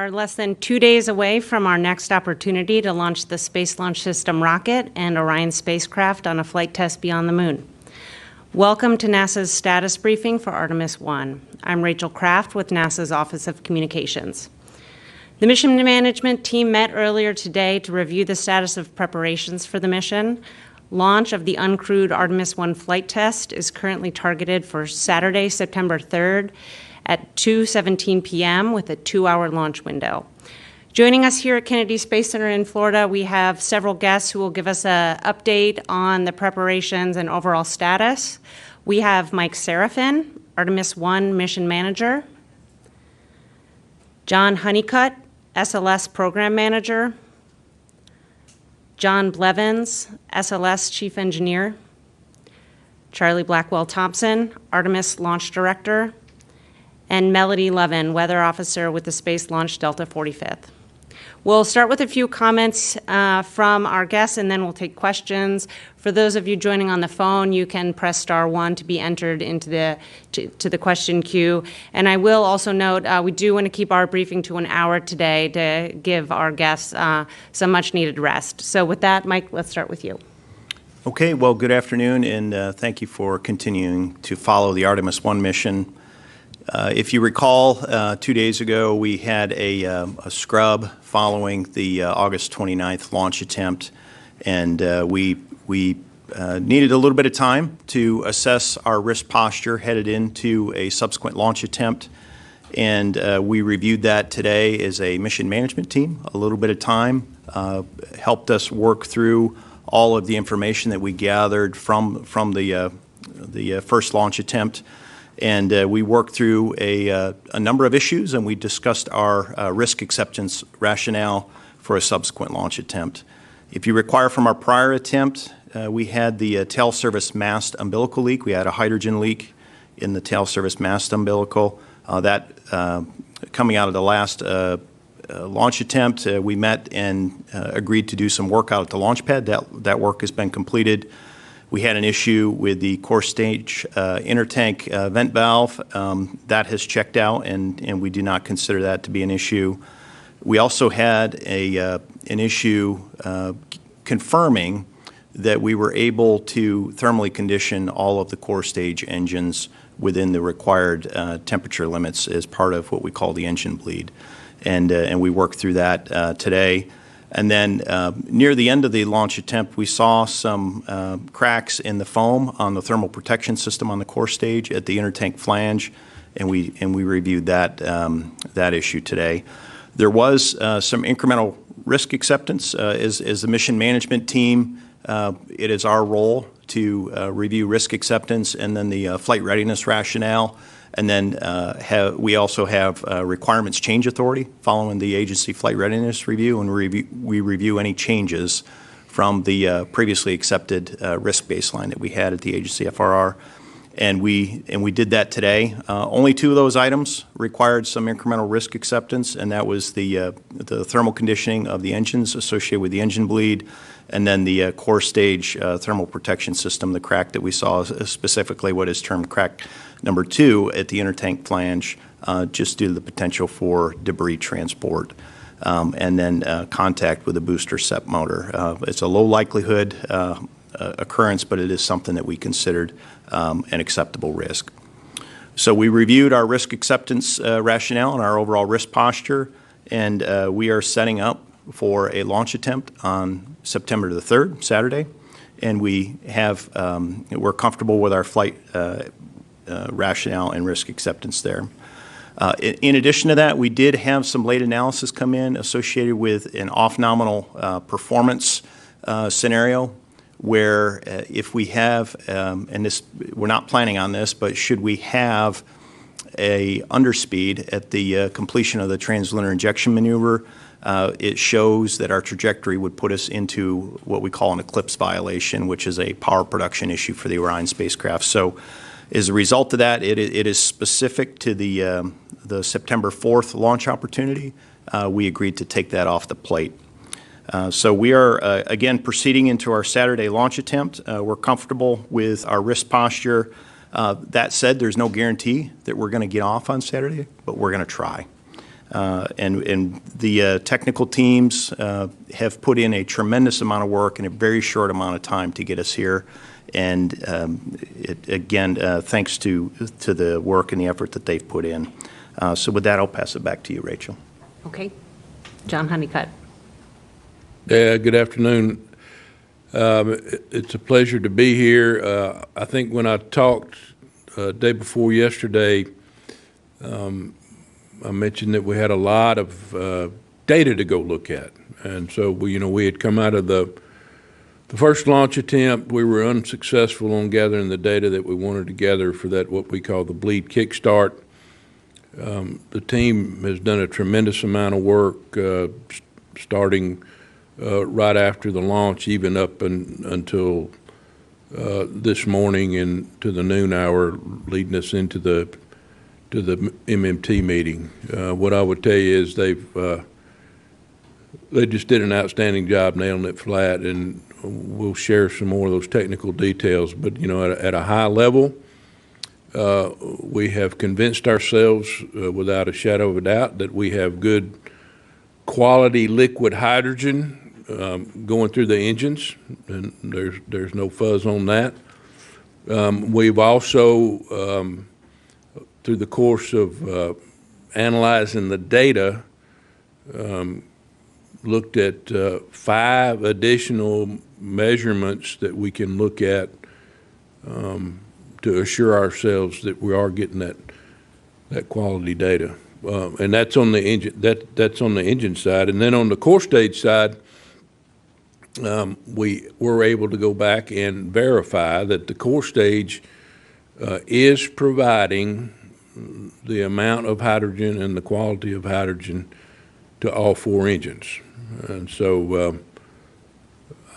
are less than 2 days away from our next opportunity to launch the Space Launch System rocket and Orion spacecraft on a flight test beyond the moon. Welcome to NASA's status briefing for Artemis 1. I'm Rachel Kraft with NASA's Office of Communications. The mission management team met earlier today to review the status of preparations for the mission. Launch of the uncrewed Artemis 1 flight test is currently targeted for Saturday, September 3rd at 2:17 p.m. with a 2-hour launch window. Joining us here at Kennedy Space Center in Florida, we have several guests who will give us an update on the preparations and overall status. We have Mike Serafin, Artemis 1 mission manager, John Honeycutt, SLS program manager, John Blevins, SLS chief engineer, Charlie Blackwell-Thompson, Artemis launch director, and Melody Levin, weather officer with the Space Launch Delta 45th. We'll start with a few comments from our guests, and then we'll take questions. For those of you joining on the phone, you can press *1 to be entered into the question queue. And I will also note we do want to keep our briefing to an hour today to give our guests some much-needed rest. So with that, Mike, let's start with you. Okay. Well, good afternoon, and thank you for continuing to follow the Artemis 1 mission. If you recall, 2 days ago we had a scrub following the August 29th launch attempt, and we needed a little bit of time to assess our risk posture headed into a subsequent launch attempt, and we reviewed that today as a mission management team. A little bit of time helped us work through all of the information that we gathered from the first launch attempt. And we worked through a number of issues, and we discussed our risk acceptance rationale for a subsequent launch attempt. If you recall from our prior attempt, we had the tail service mast umbilical leak. We had a hydrogen leak in the tail service mast umbilical. Coming out of the last launch attempt, we met and agreed to do some work out at the launch pad. That work has been completed. We had an issue with the core stage intertank vent valve. That has checked out, and we do not consider that to be an issue. We also had an issue confirming that we were able to thermally condition all of the core stage engines within the required temperature limits as part of what we call the engine bleed. And we worked through that today. And then near the end of the launch attempt, we saw some cracks in the foam on the thermal protection system on the core stage at the intertank flange, and we reviewed that issue today. There was some incremental risk acceptance. As the mission management team, it is our role to review risk acceptance and then the flight readiness rationale. And then we also have requirements change authority following the agency flight readiness review, and we review any changes from the previously accepted risk baseline that we had at the agency FRR. And we did that today. Only 2 of those items required some incremental risk acceptance, and that was the thermal conditioning of the engines associated with the engine bleed, and then the core stage thermal protection system, the crack that we saw, specifically what is termed crack number 2 at the intertank flange, just due to the potential for debris transport, and then contact with the booster SEP motor. It's a low likelihood occurrence, but it is something that we considered an acceptable risk. So we reviewed our risk acceptance rationale and our overall risk posture, and we are setting up for a launch attempt on September the 3rd, Saturday, and we're comfortable with our flight rationale and risk acceptance there. In addition to that, we did have some late analysis come in associated with an off-nominal performance scenario where if we have, and this, we're not planning on this, but should we have a underspeed at the completion of the translunar injection maneuver, it shows that our trajectory would put us into what we call an eclipse violation, which is a power production issue for the Orion spacecraft. So as a result of that, it is specific to the September 4th launch opportunity. We agreed to take that off the plate. So we are, again, proceeding into our Saturday launch attempt. We're comfortable with our risk posture. That said, there's no guarantee that we're going to get off on Saturday, but we're going to try. And the technical teams have put in a tremendous amount of work in a very short amount of time to get us here. And again, thanks to the work and the effort that they've put in. So with that, I'll pass it back to you, Rachel. Okay. John Honeycutt. Yeah, good afternoon. It's a pleasure to be here. I think when I talked day before yesterday, I mentioned that we had a lot of data to go look at. And so we had come out of the first launch attempt. We were unsuccessful on gathering the data that we wanted to gather for that, what we call the bleed kickstart. The team has done a tremendous amount of work starting right after the launch, even up until this monning and to the noon hour, leading us into the MMT meeting. What I would tell you is they just did an outstanding job nailing it flat, and we'll share some more of those technical details. But at a high level, we have convinced ourselves without a shadow of a doubt that we have good quality liquid hydrogen going through the engines, and there's no fuzz on that. We've also, through the course of analyzing the data, looked at 5 additional measurements that we can look at to assure ourselves that we are getting that quality data. And that's on the engine. That's on the engine side, and then on the core stage side, we were able to go back and verify that the core stage is providing the amount of hydrogen and the quality of hydrogen to all 4 engines. And so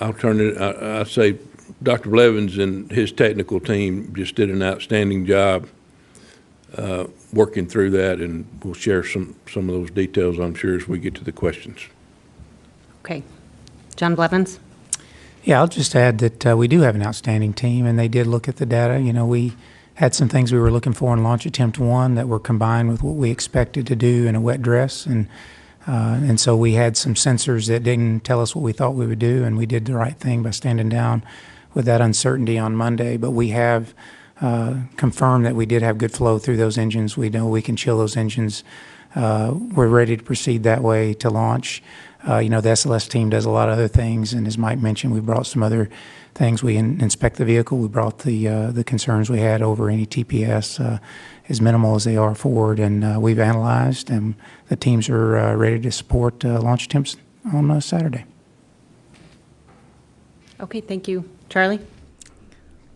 I'll turn it. I say Dr. Blevins and his technical team just did an outstanding job working through that, and we'll share some of those details, I'm sure, as we get to the questions. Okay. John Blevins. Yeah, I'll just add that we do have an outstanding team, and they did look at the data. We had some things we were looking for in launch attempt 1 that were combined with what we expected to do in a wet dress, and so we had some sensors that didn't tell us what we thought we would do, and we did the right thing by standing down with that uncertainty on Monday. But we have confirmed that we did have good flow through those engines. We know we can chill those engines. We're ready to proceed that way to launch. The SLS team does a lot of other things, and as Mike mentioned, we brought some other things. We inspect the vehicle. We brought the concerns we had over any TPS as minimal as they are forward, and we've analyzed, and the teams are ready to support launch attempts on Saturday. Okay, thank you. Charlie?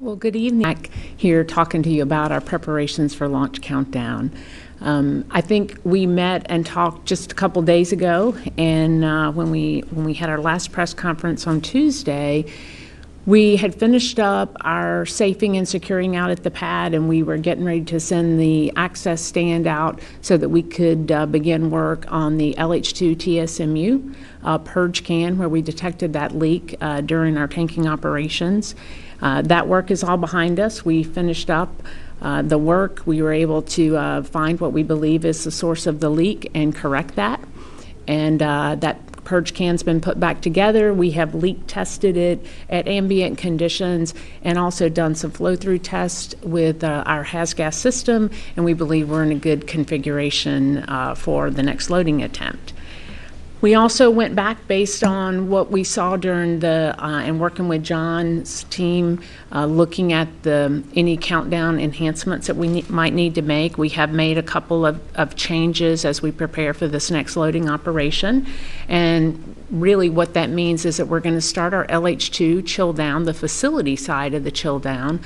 Well, good evening. Back here talking to you about our preparations for Launch Countdown. I think we met and talked just a couple days ago, and when we had our last press conference on Tuesday, we had finished up our safing and securing out at the pad, and we were getting ready to send the access stand out so that we could begin work on the LH2 TSMU purge can, where we detected that leak during our tanking operations. That work is all behind us. We finished up the work. We were able to find what we believe is the source of the leak and correct that. And that purge can's been put back together. We have leak tested it at ambient conditions and also done some flow-through tests with our HAZGAS system, and we believe we're in a good configuration for the next loading attempt. We also went back based on what we saw during the, and working with John's team, looking at any countdown enhancements that we might need to make. We have made a couple of changes as we prepare for this next loading operation. And really what that means is that we're going to start our LH2 chill down, the facility side of the chill down,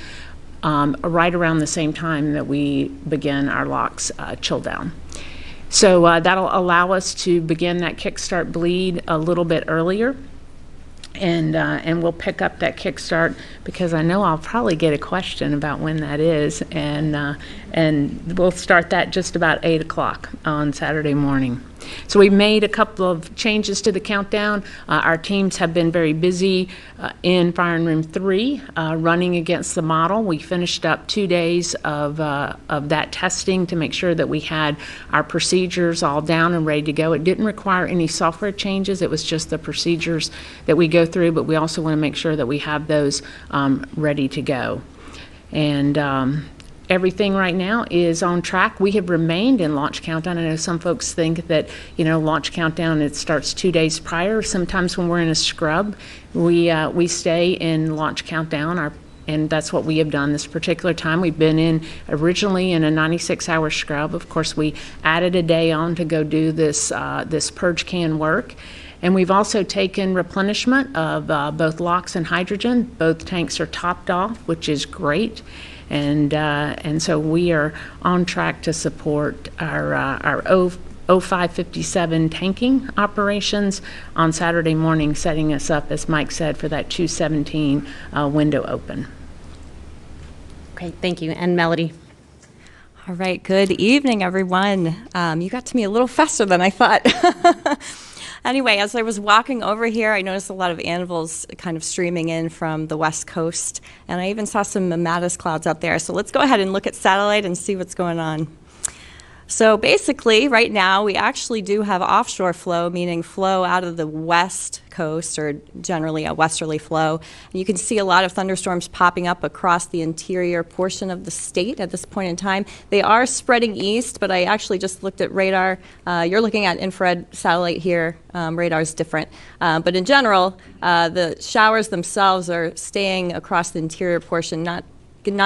right around the same time that we begin our LOX chill down. So that'll allow us to begin that kickstart bleed a little bit earlier, and we'll pick up that kickstart because I know I'll probably get a question about when that is, and we'll start that just about 8 o'clock on Saturday morning. So we made a couple of changes to the countdown. Our teams have been very busy in Firing Room 3 running against the model. We finished up 2 days of that testing to make sure that we had our procedures all down and ready to go. It didn't require any software changes. It was just the procedures that we go through, but we also want to make sure that we have those ready to go. And everything right now is on track. We have remained in launch countdown. I know some folks think that, launch countdown, it starts 2 days prior. Sometimes when we're in a scrub, we stay in launch countdown. And that's what we have done this particular time. We've been originally in a 96-hour scrub. Of course, we added a day on to go do this purge can work. And we've also taken replenishment of both LOX and hydrogen. Both tanks are topped off, which is great. And so we are on track to support our 0557 tanking operations on Saturday morning, setting us up, as Mike said, for that 217 window open. Great, thank you. And Melody. All right, good evening, everyone. You got to me a little faster than I thought. Anyway, as I was walking over here, I noticed a lot of anvils kind of streaming in from the west coast, and I even saw some mammatus clouds out there. So let's go ahead and look at satellite and see what's going on. So basically, right now, we actually do have offshore flow, meaning flow out of the west coast, or generally a westerly flow. And you can see a lot of thunderstorms popping up across the interior portion of the state at this point in time. They are spreading east, but I actually just looked at radar. You're looking at infrared satellite here. Radar is different. But in general, the showers themselves are staying across the interior portion, not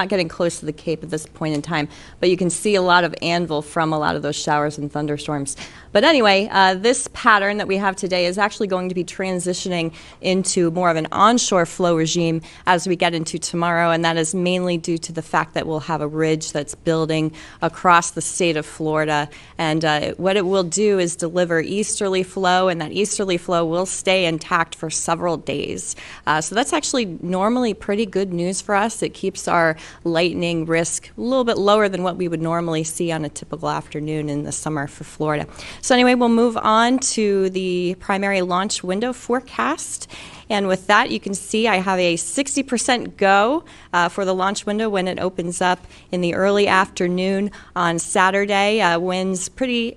getting close to the Cape at this point in time, but you can see a lot of anvil from a lot of those showers and thunderstorms. But anyway, this pattern that we have today is actually going to be transitioning into more of an onshore flow regime as we get into tomorrow, and that is mainly due to the fact that we'll have a ridge that's building across the state of Florida. And what it will do is deliver easterly flow, and that easterly flow will stay intact for several days. So that's actually normally pretty good news for us. It keeps our lightning risk a little bit lower than what we would normally see on a typical afternoon in the summer for Florida. So anyway, we'll move on to the primary launch window forecast. And with that, you can see I have a 60% go for the launch window when it opens up in the early afternoon on Saturday. Winds pretty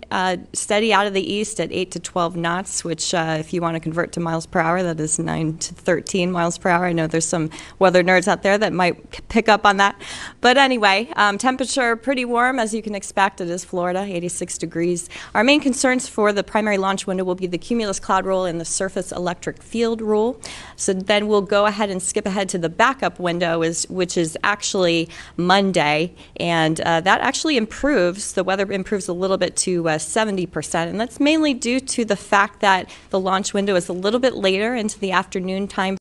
steady out of the east at 8 to 12 knots, which if you want to convert to miles per hour, that is 9 to 13 miles per hour. I know there's some weather nerds out there that might pick up on that. But anyway, temperature pretty warm, as you can expect. It is Florida, 86 degrees. Our main concerns for the primary launch window will be the cumulus cloud roll and the surface electric field rule. So then we'll go ahead and skip ahead to the backup window, which is actually Monday, and that actually improves. The weather improves a little bit to 70%, and that's mainly due to the fact that the launch window is a little bit later into the afternoon time,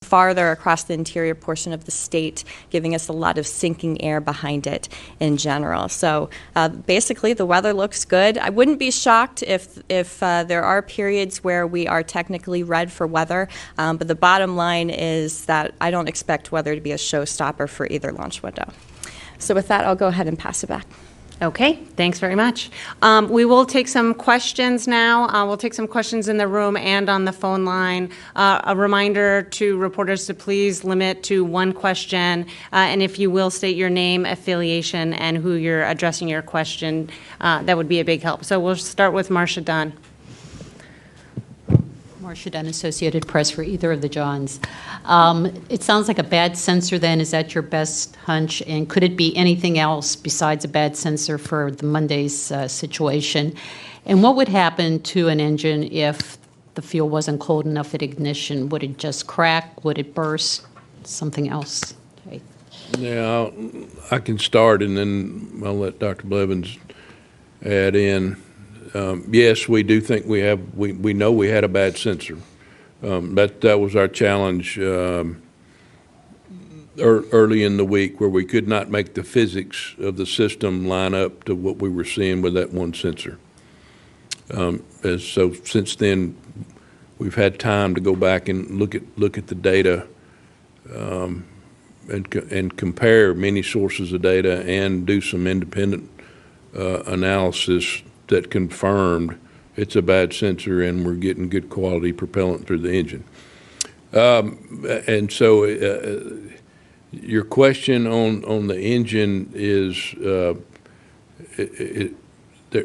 farther across the interior portion of the state, giving us a lot of sinking air behind it in general. So basically, the weather looks good. I wouldn't be shocked if there are periods where we are technically red for weather, but the bottom line is that I don't expect weather to be a showstopper for either launch window. So with that, I'll go ahead and pass it back. Okay, thanks very much. We will take some questions now. We'll take some questions in the room and on the phone line. A reminder to reporters to please limit to one question, and if you will state your name, affiliation, and who you're addressing your question, that would be a big help. So we'll start with Marcia Dunn. Marcia Dunn, Associated Press for either of the Johns. It sounds like a bad sensor then. Is that your best hunch? And could it be anything else besides a bad sensor for the Monday's situation? And what would happen to an engine if the fuel wasn't cold enough at ignition? Would it just crack? Would it burst? Something else? Okay. Yeah, I can start, and then I'll let Dr. Blevins add in. Yes, we do think we have. We know we had a bad sensor. That was our challenge early in the week, where we could not make the physics of the system line up to what we were seeing with that one sensor. So since then, we've had time to go back and look at the data, and compare many sources of data and do some independent analysis that confirmed it's a bad sensor and we're getting good quality propellant through the engine. And so your question on the engine is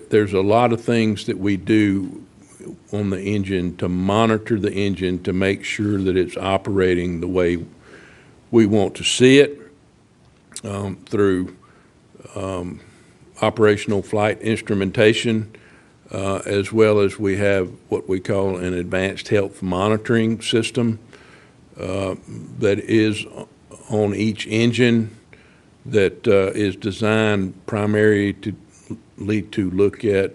there's a lot of things that we do on the engine to monitor the engine to make sure that it's operating the way we want to see it through operational flight instrumentation, as well as we have what we call an advanced health monitoring system that is on each engine that is designed primarily to look at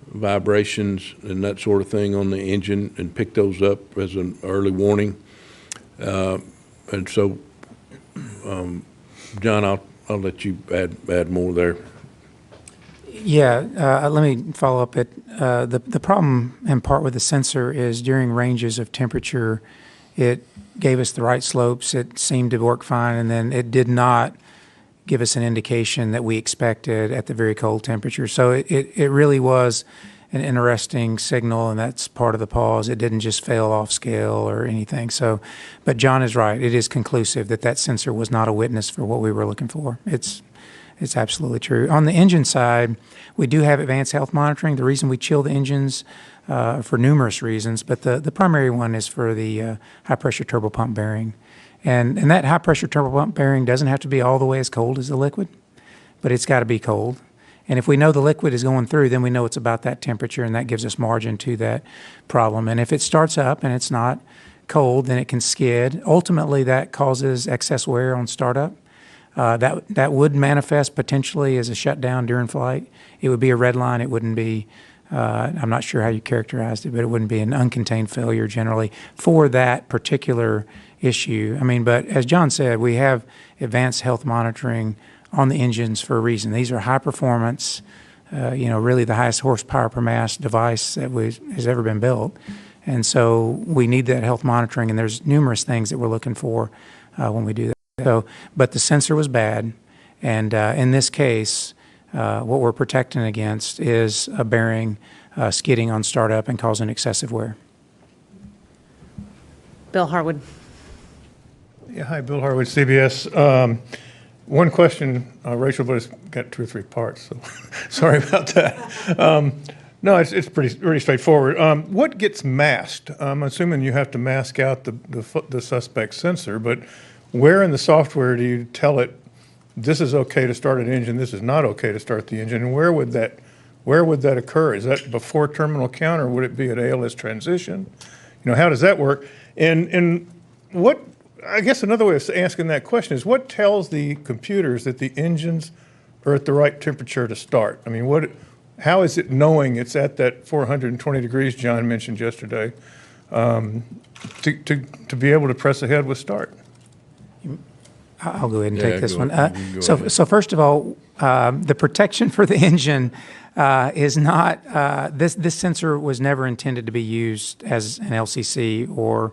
vibrations and that sort of thing on the engine and pick those up as an early warning. And so, John, I'll let you add more there. Yeah, let me follow up. The problem in part with the sensor is during ranges of temperature, it gave us the right slopes. It seemed to work fine, and then it did not give us an indication that we expected at the very cold temperature. So it really was an interesting signal, and that's part of the pause. It didn't just fail off scale or anything. So, but John is right. It is conclusive that that sensor was not a witness for what we were looking for. It's absolutely true. On the engine side, we do have advanced health monitoring. The reason we chill the engines for numerous reasons, but the primary one is for the high-pressure turbopump bearing. And that high-pressure turbopump bearing doesn't have to be all the way as cold as the liquid, but it's got to be cold. And if we know the liquid is going through, then we know it's about that temperature, and that gives us margin to that problem. And if it starts up and it's not cold, then it can skid. Ultimately, that causes excess wear on startup. That would manifest potentially as a shutdown during flight. It would be a red line. It wouldn't be, I'm not sure how you characterized it, but it wouldn't be an uncontained failure generally for that particular issue. I mean, but as John said, we have advanced health monitoring on the engines for a reason. These are high performance, really the highest horsepower per mass device that has ever been built. And so we need that health monitoring, and there's numerous things that we're looking for when we do that. So, but the sensor was bad, and in this case, what we're protecting against is a bearing skidding on startup and causing excessive wear. Bill Harwood. Yeah, hi, Bill Harwood, CBS. One question, Rachel, but it's got 2 or 3 parts, so sorry about that. No, it's pretty straightforward. What gets masked? I'm assuming you have to mask out the suspect sensor, but where in the software do you tell it this is okay to start an engine, this is not okay to start the engine, and where would that occur? Is that before terminal count, or would it be at ALS transition? How does that work? And what, I guess another way of asking that question is, what tells the computers that the engines are at the right temperature to start? I mean, how is it knowing it's at that 420 degrees John mentioned yesterday to be able to press ahead with start? I'll go ahead and take this one. So first of all, the protection for the engine is not, this sensor was never intended to be used as an LCC or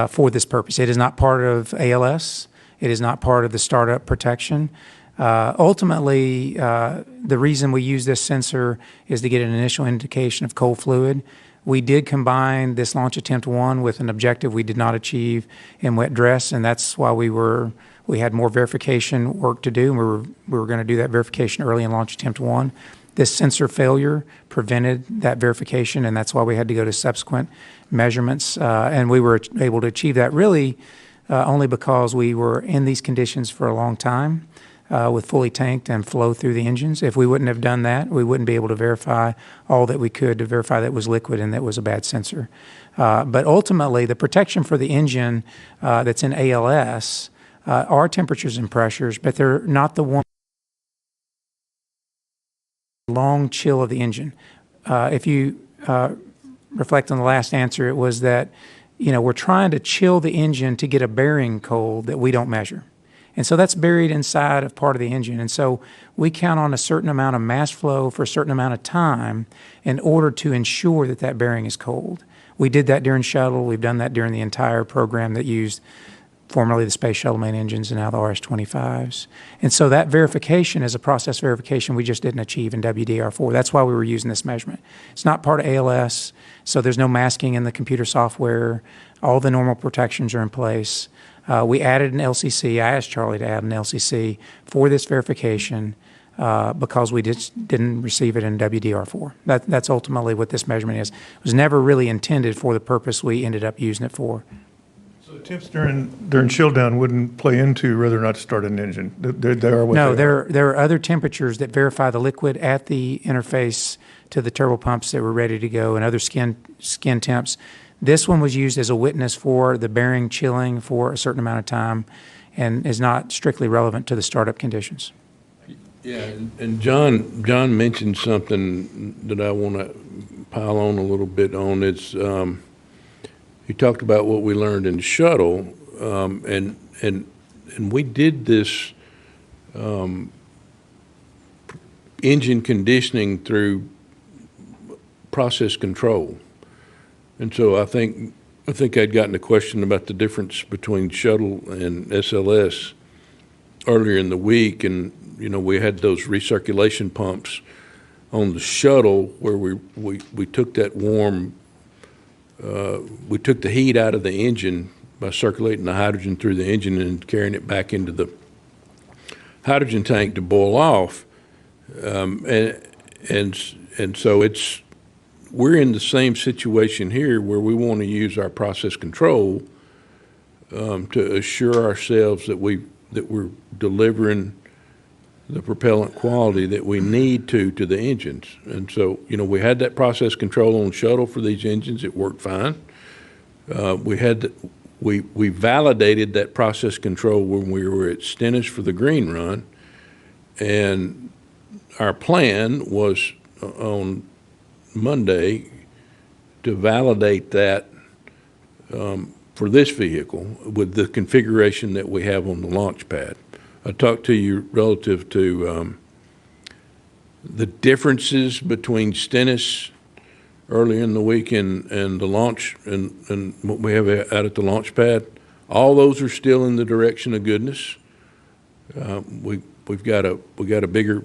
for this purpose. It is not part of ALS. It is not part of the startup protection. Ultimately, the reason we use this sensor is to get an initial indication of cold fluid. We did combine this launch attempt 1 with an objective we did not achieve in wet dress, and that's why we had more verification work to do, and we were going to do that verification early in launch attempt 1. This sensor failure prevented that verification, and that's why we had to go to subsequent measurements. And we were able to achieve that really only because we were in these conditions for a long time with fully tanked and flow through the engines. If we wouldn't have done that, we wouldn't be able to verify all that we could to verify that it was liquid and that it was a bad sensor. But ultimately, the protection for the engine that's in ALS are temperatures and pressures, but they're not the one long chill of the engine. If you reflect on the last answer, it was that, we're trying to chill the engine to get a bearing cold that we don't measure. And so that's buried inside of part of the engine. And so we count on a certain amount of mass flow for a certain amount of time in order to ensure that bearing is cold. We did that during shuttle. We've done that during the entire program that used formerly the Space Shuttle main engines and now the RS-25s. And so that verification is a process verification we just didn't achieve in WDR4. That's why we were using this measurement. It's not part of ALS, so there's no masking in the computer software. All the normal protections are in place. We added an LCC. I asked Charlie to add an LCC for this verification because we just didn't receive it in WDR4. That's ultimately what this measurement is. It was never really intended for the purpose we ended up using it for. So temps during chill down wouldn't play into whether or not to start an engine? They are what No, they are. there are other temperatures that verify the liquid at the interface to the turbo pumps that were ready to go and other skin temps. This one was used as a witness for the bearing chilling for a certain amount of time and is not strictly relevant to the startup conditions. Yeah, and John mentioned something that I want to pile on a little bit on. It's he talked about what we learned in the shuttle, and we did this engine conditioning through process control. And so I think I'd gotten a question about the difference between shuttle and SLS earlier in the week, and we had those recirculation pumps on the shuttle where we took that we took the heat out of the engine by circulating the hydrogen through the engine and carrying it back into the hydrogen tank to boil off, and so we're in the same situation here where we want to use our process control to assure ourselves that we're delivering the propellant quality that we need to the engines. And so, we had that process control on shuttle for these engines. It worked fine. We validated that process control when we were at Stennis for the green run, and our plan was on Monday to validate that for this vehicle with the configuration that we have on the launch pad. I talked to you relative to the differences between Stennis early in the week and the launch and what we have out at the launch pad. All those are still in the direction of goodness. We've got a bigger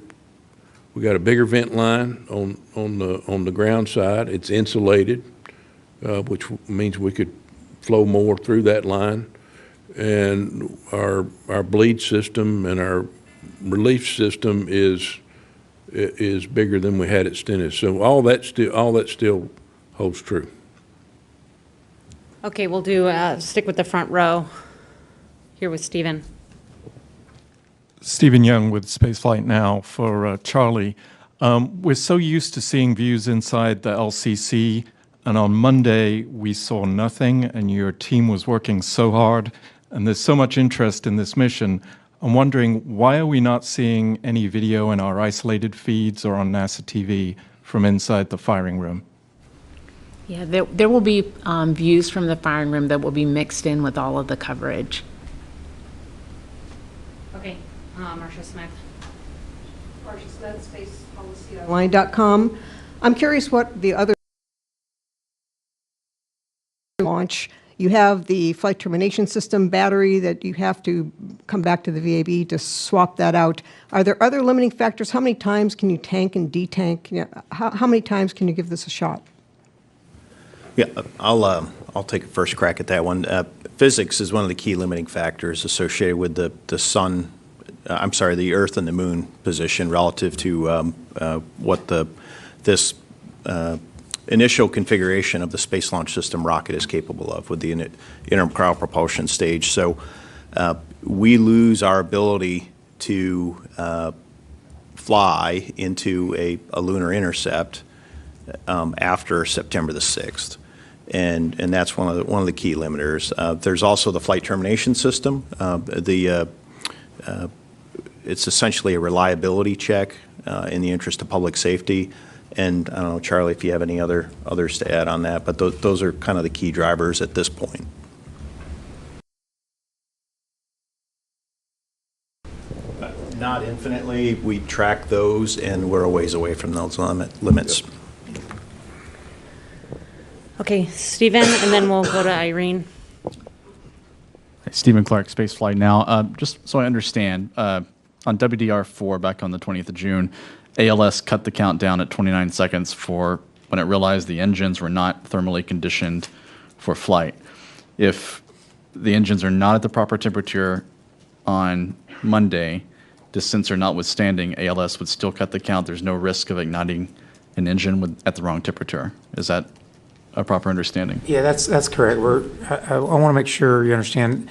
vent line on the ground side. It's insulated, which means we could flow more through that line. And our bleed system and our relief system is bigger than we had at Stennis. So all that still holds true. Okay, we'll do stick with the front row. Here with Stephen. Stephen Young with Spaceflight Now for Charlie. We're so used to seeing views inside the LCC, and on Monday we saw nothing, and your team was working so hard, and there's so much interest in this mission. I'm wondering, why are we not seeing any video in our isolated feeds or on NASA TV from inside the firing room? Yeah, there will be views from the firing room that will be mixed in with all of the coverage. Okay, Marcia Smith. Marcia Smith, spacepolicyonline.com. I'm curious what the other launch. You have the flight termination system battery that you have to come back to the VAB to swap that out. Are there other limiting factors? How many times can you tank and detank? How many times can you give this a shot? Yeah, I'll take a first crack at that one. Physics is one of the key limiting factors associated with the sun. The Earth and the Moon position relative to what this initial configuration of the Space Launch System rocket is capable of with the interim cryo propulsion stage. So we lose our ability to fly into a lunar intercept after September the 6th. And that's one of the key limiters. There's also the flight termination system. It's essentially a reliability check in the interest of public safety. And I don't know, Charlie, if you have any others to add on that, but those are kind of the key drivers at this point. Not infinitely. We track those, and we're a ways away from those limits. Okay, Stephen, and then we'll go to Irene. Stephen Clark, Spaceflight Now. Just so I understand, on WDR4 back on the 20th of June, ALS cut the count down at 29 seconds for when it realized the engines were not thermally conditioned for flight. If the engines are not at the proper temperature on Monday, this sensor notwithstanding, ALS would still cut the count. There's no risk of igniting an engine at the wrong temperature. Is that a proper understanding? Yeah, that's correct. I want to make sure you understand.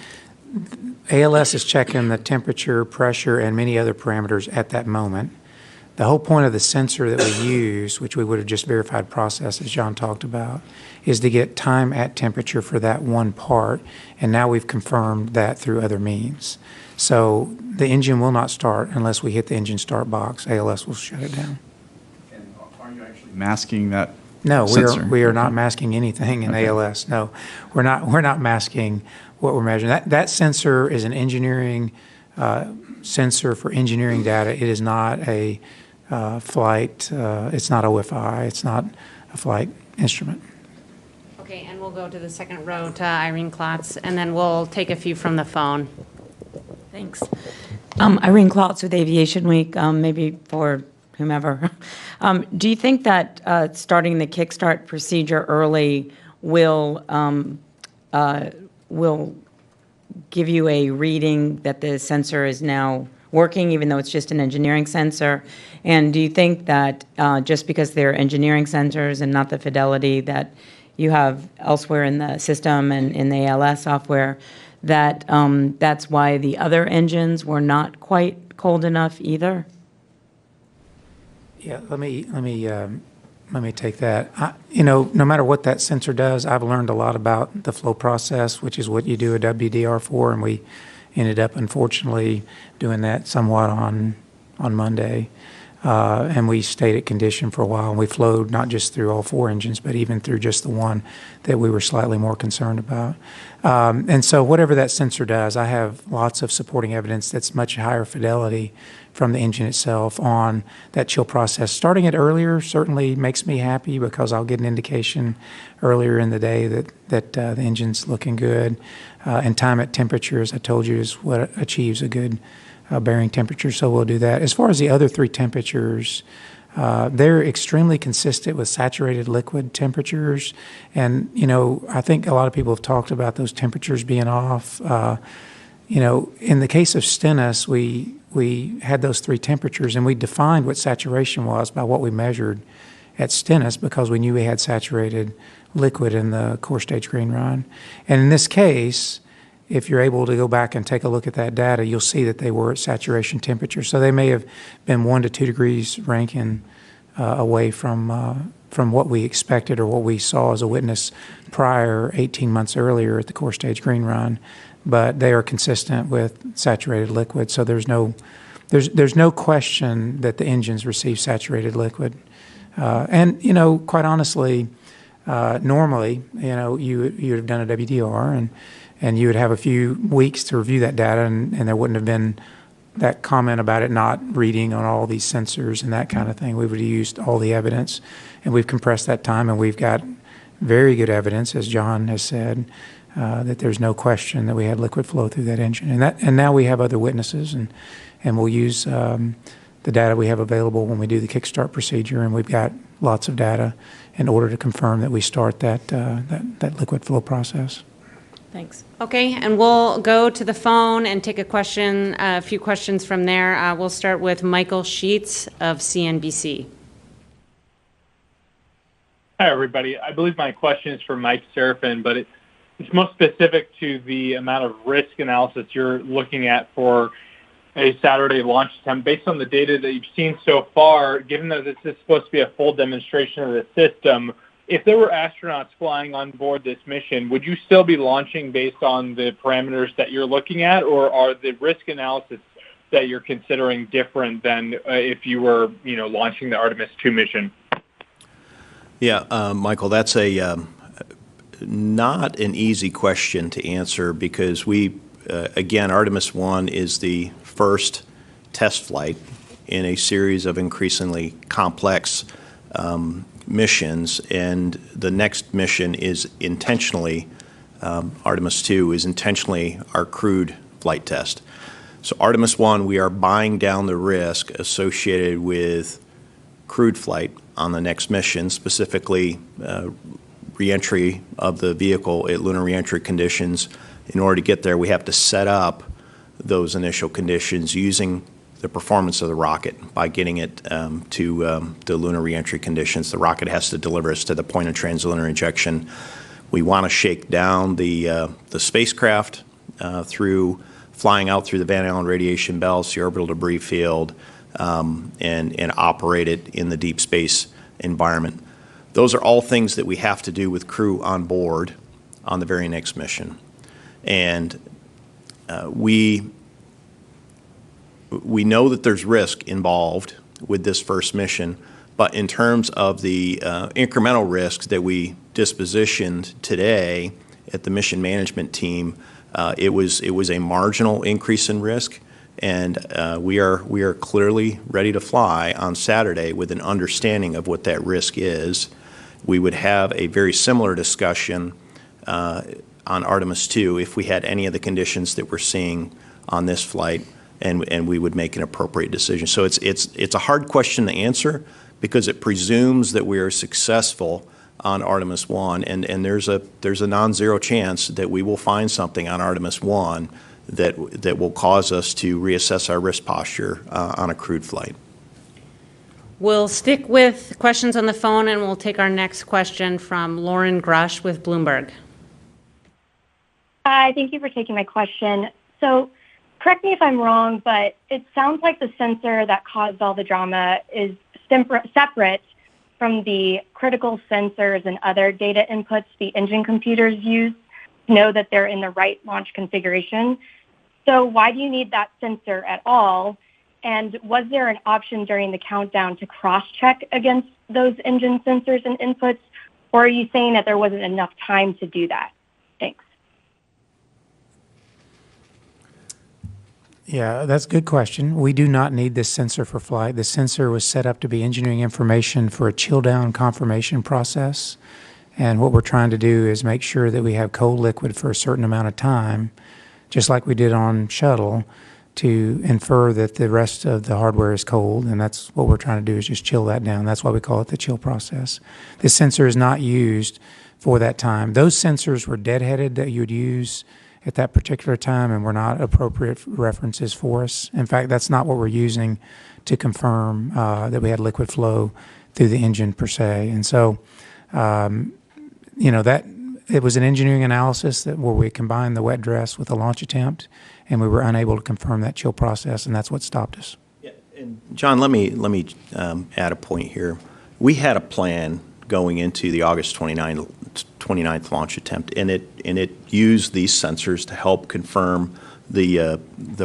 ALS is checking the temperature, pressure, and many other parameters at that moment. The whole point of the sensor that we use, which we would have just verified process, as John talked about, is to get time at temperature for that one part, and now we've confirmed that through other means. So the engine will not start unless we hit the engine start box. ALS will shut it down. And are you actually masking that No, sensor? we are not masking anything in ALS. No, we're not masking what we're measuring. That sensor is an engineering sensor for engineering data. It is not a flight. It's not OFI. It's not a flight instrument. Okay, and we'll go to the second row to Irene Klotz, and then we'll take a few from the phone. Thanks. Irene Klotz with Aviation Week, maybe for whomever. Do you think that starting the kickstart procedure early will give you a reading that the sensor is now working, even though it's just an engineering sensor? And do you think that just because they're engineering sensors and not the fidelity that you have elsewhere in the system and in the ALS software, that that's why the other engines were not quite cold enough either? Yeah, let me take that. No matter what that sensor does, I've learned a lot about the flow process, which is what you do at WDR4, and we ended up, unfortunately, doing that somewhat on Monday. And we stayed at condition for a while, and we flowed not just through all four engines, but even through just the one that we were slightly more concerned about. And so whatever that sensor does, I have lots of supporting evidence that's much higher fidelity from the engine itself on that chill process. Starting it earlier certainly makes me happy because I'll get an indication earlier in the day that the engine's looking good. And time at temperature, as I told you, is what achieves a good bearing temperature, so we'll do that. As far as the other three temperatures, they're extremely consistent with saturated liquid temperatures. And, I think a lot of people have talked about those temperatures being off. In the case of Stennis, we had those three temperatures, and we defined what saturation was by what we measured at Stennis because we knew we had saturated liquid in the core stage green run. And in this case, if you're able to go back and take a look at that data, you'll see that they were at saturation temperature. So they may have been 1 to 2 degrees Rankine away from what we expected or what we saw as a witness prior 18 months earlier at the core stage green run. But they are consistent with saturated liquid. So there's no question that the engines receive saturated liquid. And quite honestly, normally, you would have done a WDR and you would have a few weeks to review that data, and there wouldn't have been that comment about it not reading on all these sensors and that kind of thing. We would have used all the evidence, and we've compressed that time, and we've got very good evidence, as John has said, that there's no question that we had liquid flow through that engine. And now we have other witnesses, and we'll use the data we have available when we do the kickstart procedure, and we've got lots of data in order to confirm that we start that liquid flow process. Thanks. Okay, and we'll go to the phone and take a few questions from there. We'll start with Michael Sheets of CNBC. Hi, everybody. I believe my question is for Mike Serafin, but it's most specific to the amount of risk analysis you're looking at for a Saturday launch attempt. Based on the data that you've seen so far, given that this is supposed to be a full demonstration of the system, if there were astronauts flying on board this mission, would you still be launching based on the parameters that you're looking at, or are the risk analysis that you're considering different than if you were, launching the Artemis 2 mission? Yeah, Michael, that's not an easy question to answer because again, Artemis 1 is the first test flight in a series of increasingly complex missions, and the next mission is intentionally Artemis 2 is intentionally our crewed flight test. So Artemis 1, we are buying down the risk associated with crewed flight on the next mission, specifically reentry of the vehicle at lunar reentry conditions. In order to get there, we have to set up those initial conditions using the performance of the rocket by getting it to the lunar reentry conditions. The rocket has to deliver us to the point of translunar injection. We want to shake down the spacecraft through flying out through the Van Allen radiation belts, the orbital debris field, and operate it in the deep space environment. Those are all things that we have to do with crew on board on the very next mission. And we know that there's risk involved with this first mission, but in terms of the incremental risks that we dispositioned today at the mission management team, it was a marginal increase in risk, and we are clearly ready to fly on Saturday with an understanding of what that risk is. We would have a very similar discussion on Artemis 2 if we had any of the conditions that we're seeing on this flight, and we would make an appropriate decision. So it's a hard question to answer because it presumes that we are successful on Artemis 1, and there's a non-zero chance that we will find something on Artemis 1 that will cause us to reassess our risk posture on a crewed flight. We'll stick with questions on the phone, and we'll take our next question from Lauren Grush with Bloomberg. Hi, thank you for taking my question. So, correct me if I'm wrong, but it sounds like the sensor that caused all the drama is separate from the critical sensors and other data inputs the engine computers use to know that they're in the right launch configuration. So why do you need that sensor at all? And was there an option during the countdown to cross-check against those engine sensors and inputs? Or are you saying that there wasn't enough time to do that? Thanks. Yeah, that's a good question. We do not need this sensor for flight. The sensor was set up to be engineering information for a chill-down confirmation process. And what we're trying to do is make sure that we have cold liquid for a certain amount of time, just like we did on shuttle, to infer that the rest of the hardware is cold. And that's what we're trying to do, is just chill that down. That's why we call it the chill process. This sensor is not used for that time. Those sensors were deadheaded that you would use at that particular time and were not appropriate references for us. In fact, that's not what we're using to confirm that we had liquid flow through the engine per se. And so, that it was an engineering analysis where we combined the wet dress with the launch attempt, and we were unable to confirm that chill process, and that's what stopped us. Yeah, and John, let me add a point here. We had a plan going into the August 29th launch attempt, and it used these sensors to help confirm the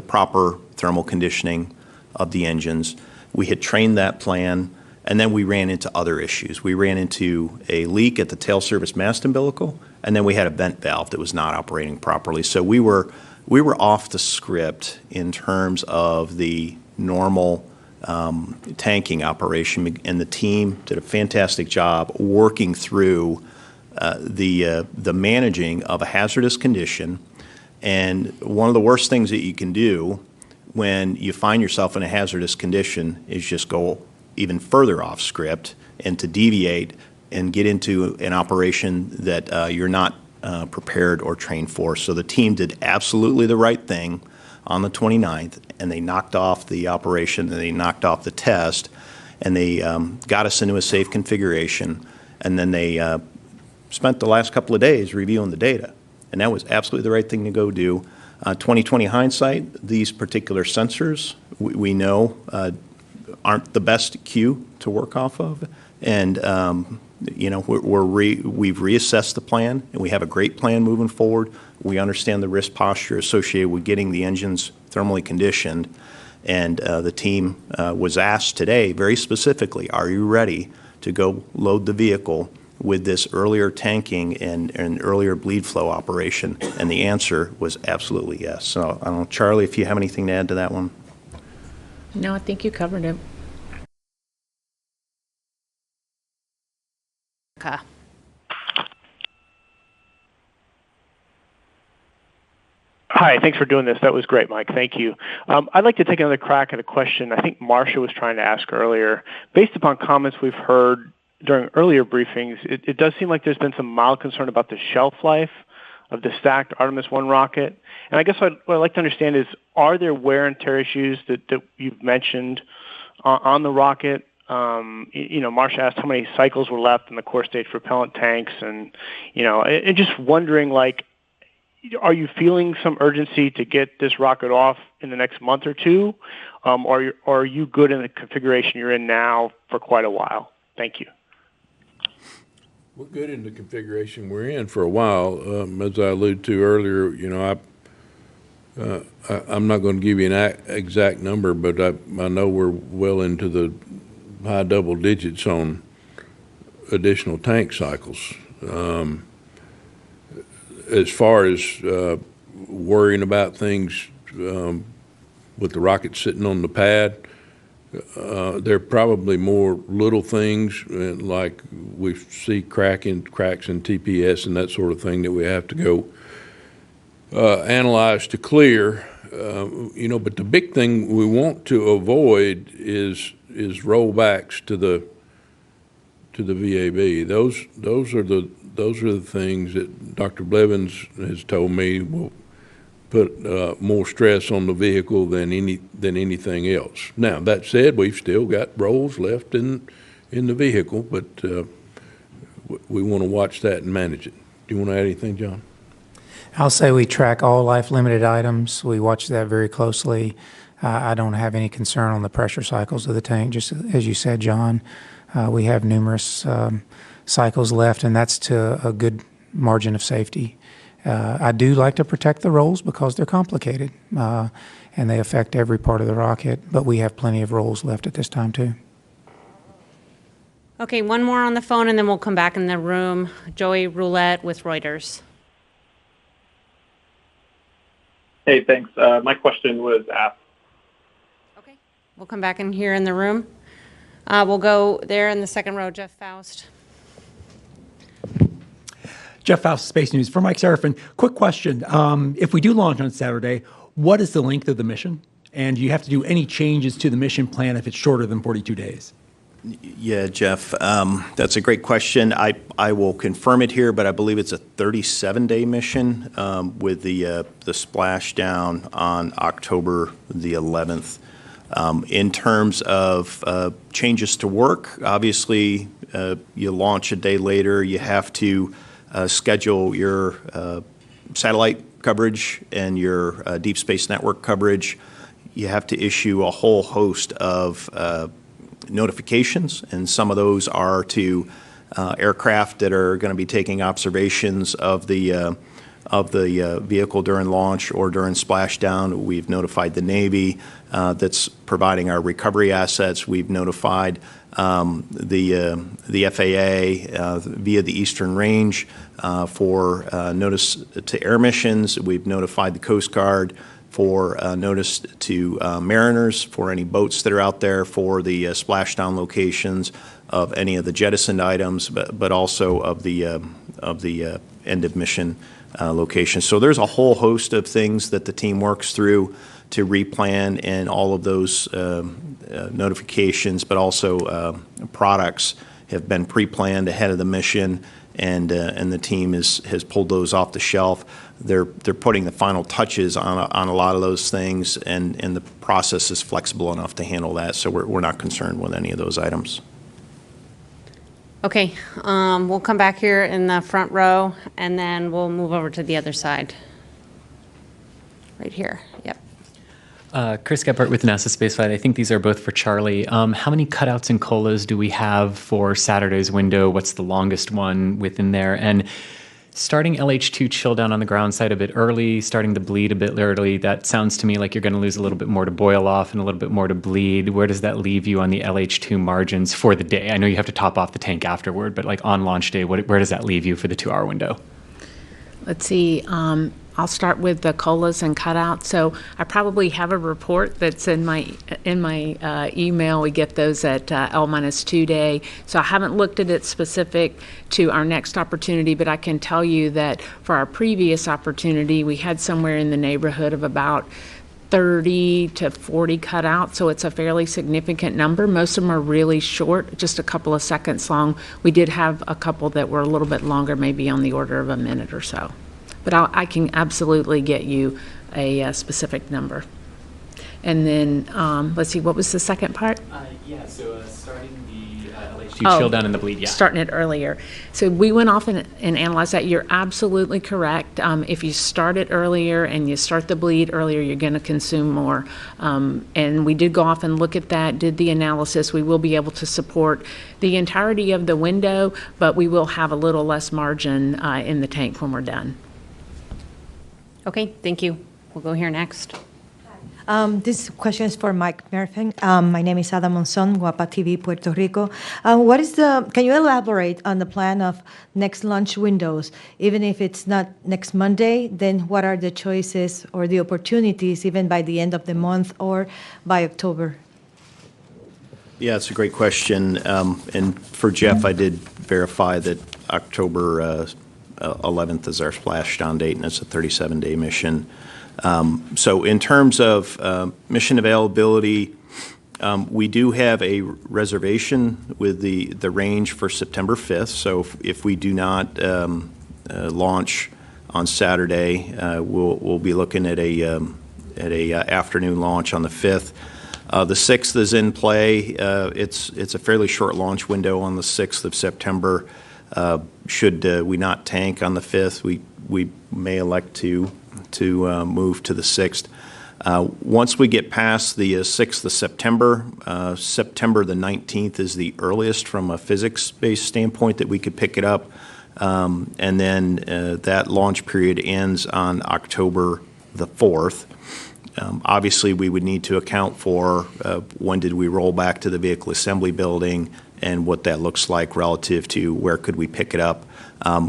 proper thermal conditioning of the engines. We had trained that plan, and then we ran into other issues. We ran into a leak at the tail service mast umbilical, and then we had a vent valve that was not operating properly. So we were off the script in terms of the normal tanking operation, and the team did a fantastic job working through the managing of a hazardous condition. And one of the worst things that you can do when you find yourself in a hazardous condition is just go even further off script and to deviate and get into an operation that you're not prepared or trained for. So the team did absolutely the right thing on the 29th, and they knocked off the operation, and they knocked off the test, and they got us into a safe configuration, and then they spent the last couple of days reviewing the data, and that was absolutely the right thing to go do. 2020 hindsight, these particular sensors we know aren't the best cue to work off of, and we've reassessed the plan, and we have a great plan moving forward. We understand the risk posture associated with getting the engines thermally conditioned, and the team was asked today very specifically, are you ready to go load the vehicle with this earlier tanking and earlier bleed flow operation? And the answer was absolutely yes. So I don't know, Charlie, if you have anything to add to that one. No, I think you covered it. Okay. Hi, thanks for doing this. That was great, Mike. Thank you. I'd like to take another crack at a question I think Marcia was trying to ask earlier. Based upon comments we've heard during earlier briefings, it does seem like there's been some mild concern about the shelf life of the stacked Artemis 1 rocket. And I guess what I'd like to understand is, are there wear and tear issues that you've mentioned on the rocket? Marcia asked how many cycles were left in the core stage propellant tanks, and just wondering, are you feeling some urgency to get this rocket off in the next month or two, or are you good in the configuration you're in now for quite a while? Thank you. We're good in the configuration we're in for a while. As I alluded to earlier, I'm not going to give you an exact number, but I know we're well into the high double digits on additional tank cycles. As far as worrying about things with the rocket sitting on the pad, there are probably more little things like we see cracks in TPS and that sort of thing that we have to go analyze to clear. But the big thing we want to avoid is rollbacks to the VAB. Those are the things that Dr. Blevins has told me will put more stress on the vehicle than anything else. Now, that said, we've still got rolls left in the vehicle, but we want to watch that and manage it. Do you want to add anything, John? I'll say we track all life-limited items. We watch that very closely. I don't have any concern on the pressure cycles of the tank, just as you said, John. We have numerous cycles left, and that's to a good margin of safety. I do like to protect the rolls because they're complicated, and they affect every part of the rocket, but we have plenty of rolls left at this time, too. Okay, one more on the phone, and then we'll come back in the room. Joey Roulette with Reuters. Hey, thanks. My question was asked. Okay, we'll come back in here in the room. We'll go there in the second row, Jeff Faust. Jeff Faust, Space News. For Mike Seraphin, quick question. If we do launch on Saturday, what is the length of the mission? And do you have to do any changes to the mission plan if it's shorter than 42 days? Yeah, Jeff, that's a great question. I will confirm it here, but I believe it's a 37-day mission with the splashdown on October the 11th. In terms of changes to work, obviously you launch a day later. You have to schedule your satellite coverage and your deep space network coverage. You have to issue a whole host of notifications, and some of those are to aircraft that are going to be taking observations of the vehicle during launch or during splashdown. We've notified the Navy that's providing our recovery assets. We've notified the FAA via the Eastern Range for notice to air missions. We've notified the Coast Guard for notice to mariners for any boats that are out there, for the splashdown locations of any of the jettisoned items, but also of the end of mission locations. So there's a whole host of things that the team works through to replan, and all of those notifications, but also products have been pre-planned ahead of the mission, and the team has pulled those off the shelf. They're putting the final touches on a lot of those things, and the process is flexible enough to handle that, so we're not concerned with any of those items. Okay, we'll come back here in the front row, and then we'll move over to the other side. Right here, yep. Chris Gephardt with NASA Spaceflight. I think these are both for Charlie. How many cutouts and colas do we have for Saturday's window? What's the longest one within there? And starting LH2 chill down on the ground side a bit early, starting to bleed a bit early, that sounds to me like you're going to lose a little bit more to boil off and a little bit more to bleed. Where does that leave you on the LH2 margins for the day? I know you have to top off the tank afterward, but like on launch day, where does that leave you for the 2-hour window? Let's see. I'll start with the colas and cutouts. So I probably have a report that's in my email. We get those at L-2 day. So I haven't looked at it specific to our next opportunity, but I can tell you that for our previous opportunity, we had somewhere in the neighborhood of about 30 to 40 cutouts, so it's a fairly significant number. Most of them are really short, just a couple of seconds long. We did have a couple that were a little bit longer, maybe on the order of a minute or so. But I can absolutely get you a specific number. And then, let's see, what was the second part? Starting the LHD chill down in the bleed, yeah. Starting it earlier. So we went off and analyzed that. You're absolutely correct. If you start it earlier and you start the bleed earlier, you're going to consume more. And we did go off and look at that, did the analysis. We will be able to support the entirety of the window, but we will have a little less margin in the tank when we're done. Okay, thank you. We'll go here next. This question is for Mike Murphy. My name is Ada Monzon, Guapa TV, Puerto Rico. Can you elaborate on the plan of next launch windows? Even if it's not next Monday, then what are the choices or the opportunities even by the end of the month or by October? Yeah, it's a great question. And for Jeff, I did verify that October 11th is our splashdown date, and it's a 37-day mission. So in terms of mission availability, we do have a reservation with the range for September 5th. So if we do not launch on Saturday, we'll be looking at a afternoon launch on the 5th. The 6th is in play. It's a fairly short launch window on the 6th of September. Should we not tank on the 5th, we may elect to move to the 6th. Once we get past the 6th of September, September the 19th is the earliest from a physics-based standpoint that we could pick it up. And then that launch period ends on October the 4th. Obviously, we would need to account for when did we roll back to the vehicle assembly building and what that looks like relative to where could we pick it up.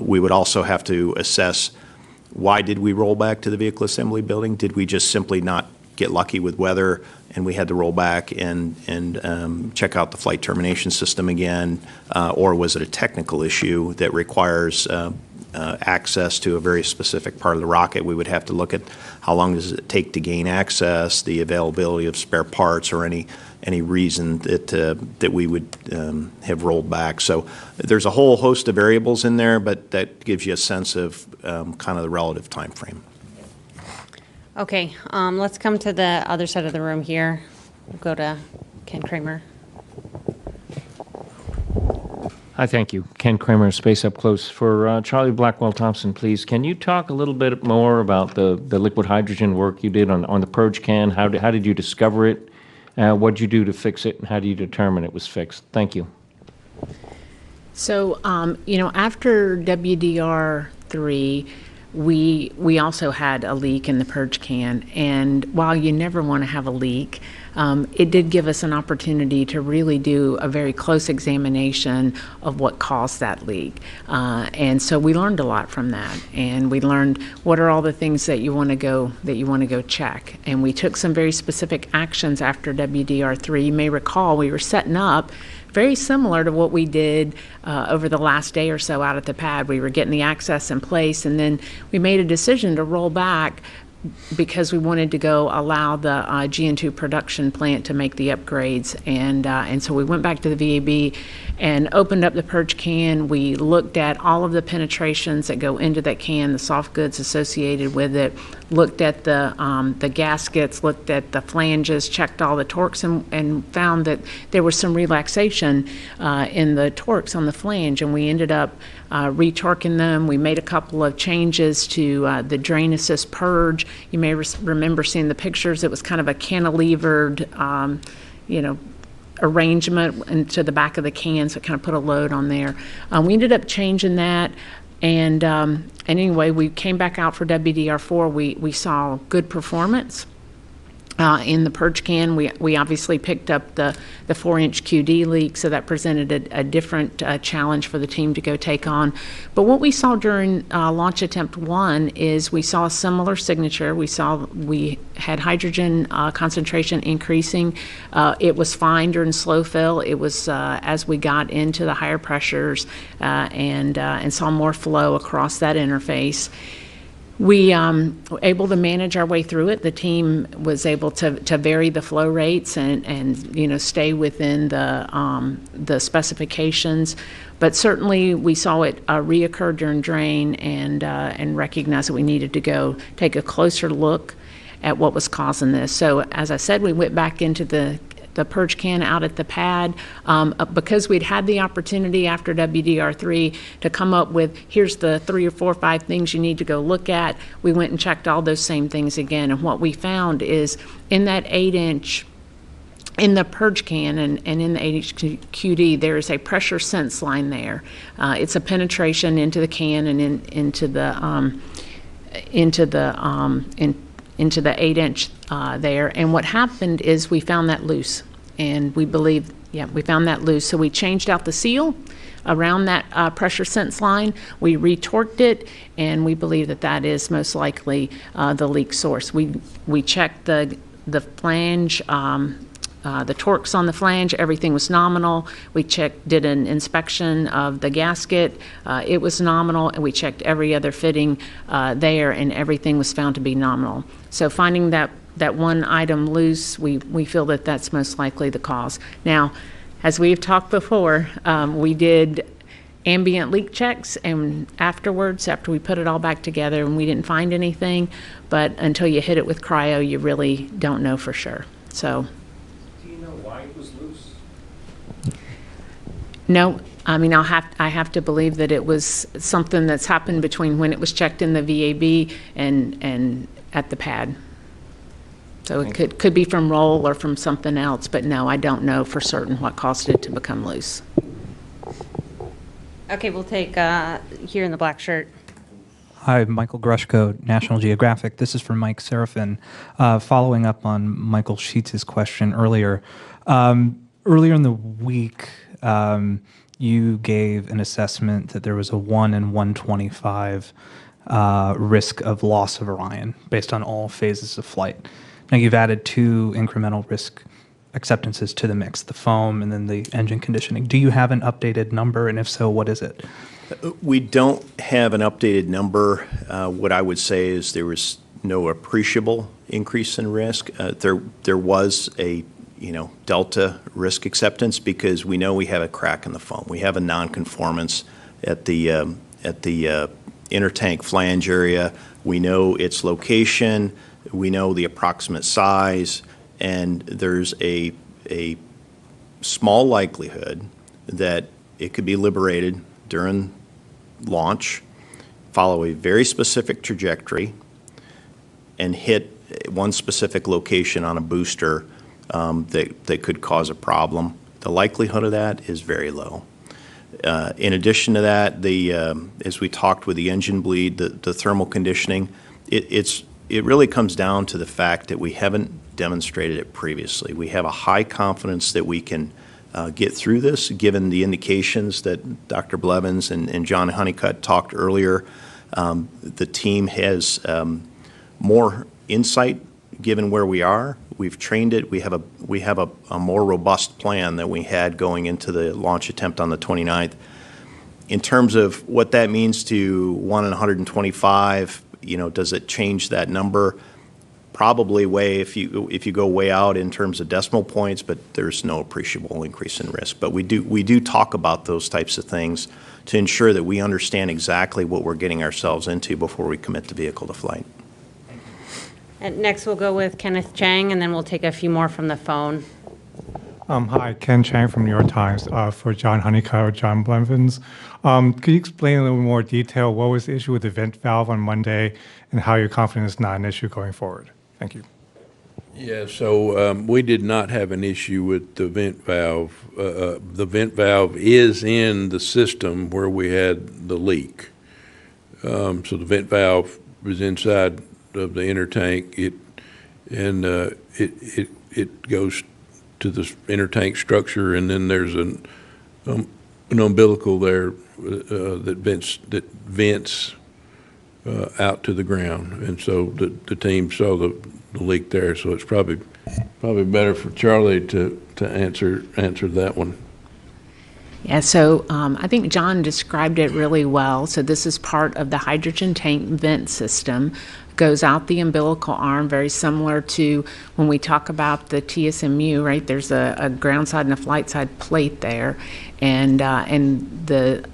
We would also have to assess why did we roll back to the vehicle assembly building? Did we just simply not get lucky with weather and we had to roll back and check out the flight termination system again? Or was it a technical issue that requires access to a very specific part of the rocket? We would have to look at how long does it take to gain access, the availability of spare parts, or any reason that we would have rolled back. So there's a whole host of variables in there, but that gives you a sense of kind of the relative time frame. Okay, let's come to the other side of the room here. We'll go to Ken Kramer. Hi, thank you. Ken Kramer, Space Up Close. For Charlie Blackwell Thompson, please, can you talk a little bit more about the liquid hydrogen work you did on the purge can? How did you discover it? What did you do to fix it, and how do you determine it was fixed? Thank you. So, after WDR3, we also had a leak in the purge can, and while you never want to have a leak, it did give us an opportunity to really do a very close examination of what caused that leak. And so we learned a lot from that, and we learned what are all the things that you want to go check. And we took some very specific actions after WDR3. You may recall we were setting up very similar to what we did over the last day or so out at the pad. We were getting the access in place, and then we made a decision to roll back because we wanted to go allow the GN2 production plant to make the upgrades. And so we went back to the VAB and opened up the purge can. We looked at all of the penetrations that go into that can, the soft goods associated with it, looked at the gaskets, looked at the flanges, checked all the torques, and found that there was some relaxation in the torques on the flange, and we ended up retorquing them. We made a couple of changes to the drain assist purge. You may remember seeing the pictures. It was kind of a cantilevered, arrangement into the back of the can, so it kind of put a load on there. We ended up changing that, and anyway, we came back out for WDR4. We saw good performance. In the purge can, we obviously picked up the 4-inch QD leak, so that presented a different challenge for the team to go take on. But what we saw during launch attempt 1 is we saw a similar signature. We had hydrogen concentration increasing. It was fine during slow fill. It was as we got into the higher pressures and saw more flow across that interface. We were able to manage our way through it. The team was able to vary the flow rates and stay within the specifications. But certainly we saw it reoccur during drain and recognized that we needed to go take a closer look at what was causing this. So as I said, we went back into the purge can out at the pad because we'd had the opportunity after WDR3 to come up with, here's the 3 or 4 or 5 things you need to go look at. We went and checked all those same things again, and what we found is in that 8-inch, in the purge can and in the 8-inch QD, there is a pressure sense line there. It's a penetration into the can and into the 8-inch there. And what happened is we found that loose, and we found that loose. So we changed out the seal around that pressure sense line. We retorqued it, and we believe that is most likely the leak source. We checked the flange, the torques on the flange, everything was nominal. We did an inspection of the gasket, it was nominal, and we checked every other fitting there, and everything was found to be nominal. So finding that one item loose, we feel that that's most likely the cause. Now, as we've talked before, we did ambient leak checks, and afterwards, after we put it all back together, and we didn't find anything, but until you hit it with cryo, you really don't know for sure. So. No, I mean, I have to believe that it was something that's happened between when it was checked in the VAB and at the pad. So it could be from roll or from something else, but no, I don't know for certain what caused it to become loose. Okay, we'll take here in the black shirt. Hi, Michael Grushko, National Geographic. This is for Mike Serafin. Following up on Michael Sheets' question earlier. Earlier in the week, you gave an assessment that there was a 1 in 125 risk of loss of Orion based on all phases of flight. Now you've added 2 incremental risk acceptances to the mix, the foam and then the engine conditioning. Do you have an updated number, and if so, what is it? We don't have an updated number. What I would say is there was no appreciable increase in risk. There was a delta risk acceptance because we know we have a crack in the foam. We have a nonconformance at the intertank flange area. We know its location. We know the approximate size, and there's a small likelihood that it could be liberated during launch, follow a very specific trajectory, and hit one specific location on a booster that could cause a problem. The likelihood of that is very low. In addition to that, as we talked with the engine bleed, the thermal conditioning, it really comes down to the fact that we haven't demonstrated it previously. We have a high confidence that we can get through this, given the indications that Dr. Blevins and John Honeycutt talked earlier. The team has more insight given where we are. We've trained it. We have a more robust plan than we had going into the launch attempt on the 29th. In terms of what that means to 1 in 125, does it change that number? Probably if you go way out in terms of decimal points, but there's no appreciable increase in risk. But we do talk about those types of things to ensure that we understand exactly what we're getting ourselves into before we commit the vehicle to flight. And next we'll go with Kenneth Chang, and then we'll take a few more from the phone. Hi, Ken Chang from New York Times for John Honeycutt, John Blevins. Could you explain in a little more detail what was the issue with the vent valve on Monday and how you're confident it's not an issue going forward? Thank you. Yeah, so we did not have an issue with the vent valve. The vent valve is in the system where we had the leak. So the vent valve was inside of the inner tank. and it goes to the inner tank structure, and then there's an umbilical there that vents out to the ground, and so the team saw the leak there. So it's probably better for Charlie to answer that one. Yeah, so I think John described it really well. So this is part of the hydrogen tank vent system. Goes out the umbilical arm, very similar to when we talk about the TSMU, right? There's a ground side and a flight side plate there, and the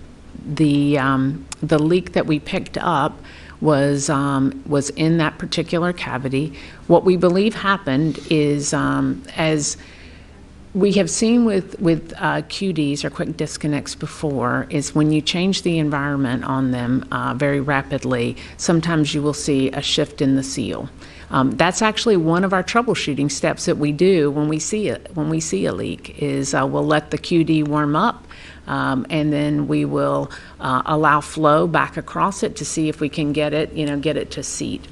leak that we picked up was in that particular cavity. What we believe happened is as we have seen with QDs or quick disconnects before, is when you change the environment on them very rapidly, sometimes you will see a shift in the seal. That's actually one of our troubleshooting steps that we do when we see a leak. Is we'll let the QD warm up, and then we will allow flow back across it to see if we can get it to seat.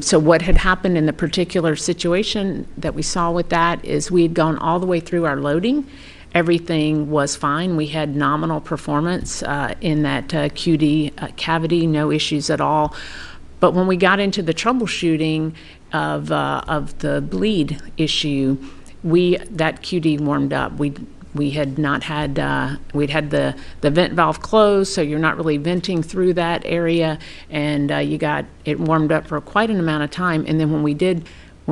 So what had happened in the particular situation that we saw with that is we had gone all the way through our loading. Everything was fine. We had nominal performance in that QD cavity, no issues at all. But when we got into the troubleshooting of the bleed issue, that QD warmed up. We had not had, we'd had the vent valve closed, so you're not really venting through that area, and you got it warmed up for quite an amount of time. And then when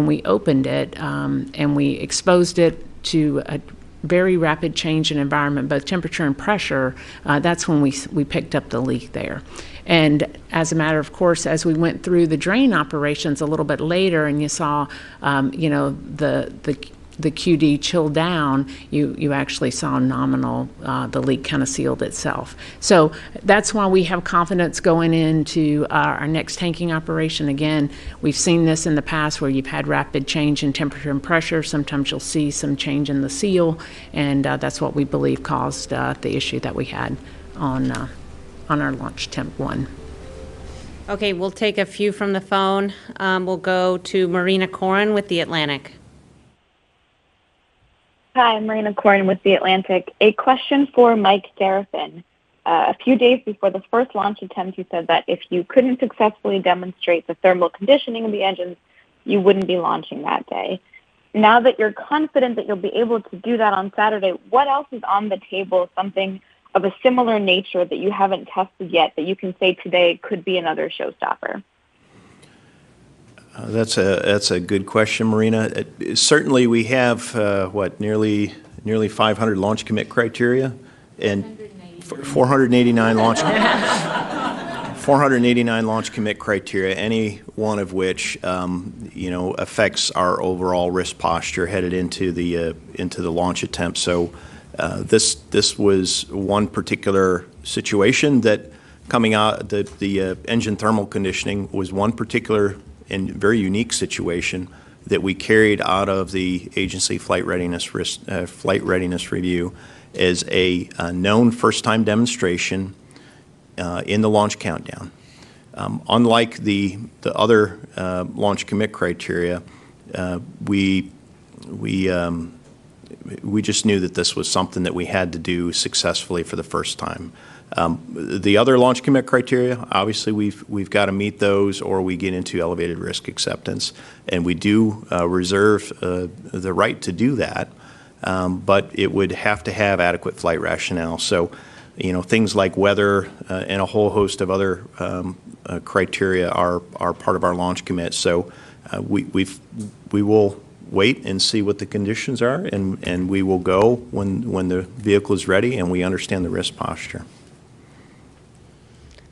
we opened it and we exposed it to a very rapid change in environment, both temperature and pressure, that's when we picked up the leak there. And as a matter of course, as we went through the drain operations a little bit later, and you saw, the QD chill down, you actually saw nominal, the leak kind of sealed itself. So that's why we have confidence going into our next tanking operation. Again, we've seen this in the past where you've had rapid change in temperature and pressure. Sometimes you'll see some change in the seal, and that's what we believe caused the issue that we had on our launch temp 1. Okay, we'll take a few from the phone. We'll go to Marina Corin with The Atlantic. Hi, I'm Marina Corin with The Atlantic. A question for Mike Serafin. A few days before the first launch attempt, you said that if you couldn't successfully demonstrate the thermal conditioning of the engines, you wouldn't be launching that day. Now that you're confident that you'll be able to do that on Saturday, what else is on the table, something of a similar nature that you haven't tested yet that you can say today could be another showstopper? That's a good question, Marina. Certainly, we have nearly 500 launch commit criteria, and 489 launch 489 launch commit criteria. Any one of which affects our overall risk posture headed into the launch attempt. So this was one particular situation that coming out the engine thermal conditioning was one particular and very unique situation that we carried out of the agency flight readiness review as a known first-time demonstration in the launch countdown. Unlike the other launch commit criteria, we just knew that this was something that we had to do successfully for the first time. The other launch commit criteria, obviously we've got to meet those or we get into elevated risk acceptance, and we do reserve the right to do that, but it would have to have adequate flight rationale. So, things like weather and a whole host of other criteria are part of our launch commit. So we will wait and see what the conditions are, and we will go when the vehicle is ready and we understand the risk posture.